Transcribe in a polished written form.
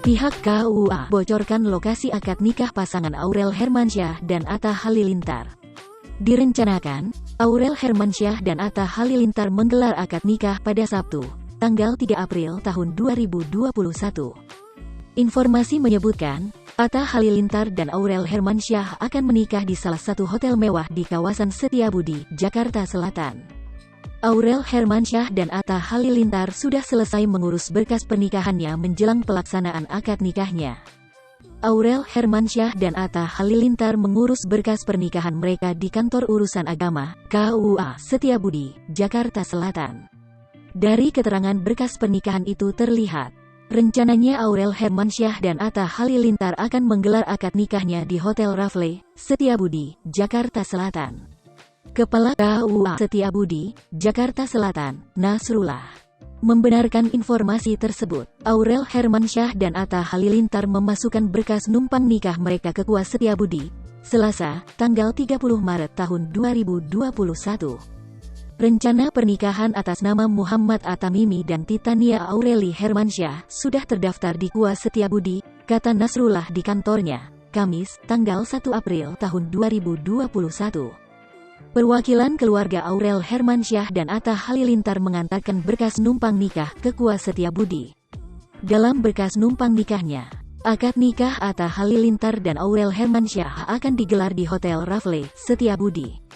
Pihak KUA bocorkan lokasi akad nikah pasangan Aurel Hermansyah dan Atta Halilintar. Direncanakan, Aurel Hermansyah dan Atta Halilintar menggelar akad nikah pada Sabtu, tanggal 3 April tahun 2021. Informasi menyebutkan, Atta Halilintar dan Aurel Hermansyah akan menikah di salah satu hotel mewah di kawasan Setiabudi, Jakarta Selatan. Aurel Hermansyah dan Atta Halilintar sudah selesai mengurus berkas pernikahannya menjelang pelaksanaan akad nikahnya. Aurel Hermansyah dan Atta Halilintar mengurus berkas pernikahan mereka di Kantor Urusan Agama, KUA Setiabudi, Jakarta Selatan. Dari keterangan berkas pernikahan itu terlihat, rencananya Aurel Hermansyah dan Atta Halilintar akan menggelar akad nikahnya di Hotel Rafle, Setiabudi, Jakarta Selatan. Kepala KUA Setiabudi, Jakarta Selatan, Nasrullah, membenarkan informasi tersebut. Aurel Hermansyah dan Atta Halilintar memasukkan berkas numpang nikah mereka ke KUA Setiabudi, Selasa, tanggal 30 Maret tahun 2021. Rencana pernikahan atas nama Muhammad Atamimi dan Titania Aureli Hermansyah sudah terdaftar di KUA Setiabudi, kata Nasrullah di kantornya, Kamis, tanggal 1 April tahun 2021. Perwakilan keluarga Aurel Hermansyah dan Atta Halilintar mengantarkan berkas numpang nikah ke KUA Setiabudi. Dalam berkas numpang nikahnya, akad nikah Atta Halilintar dan Aurel Hermansyah akan digelar di Hotel Rafle, Setiabudi.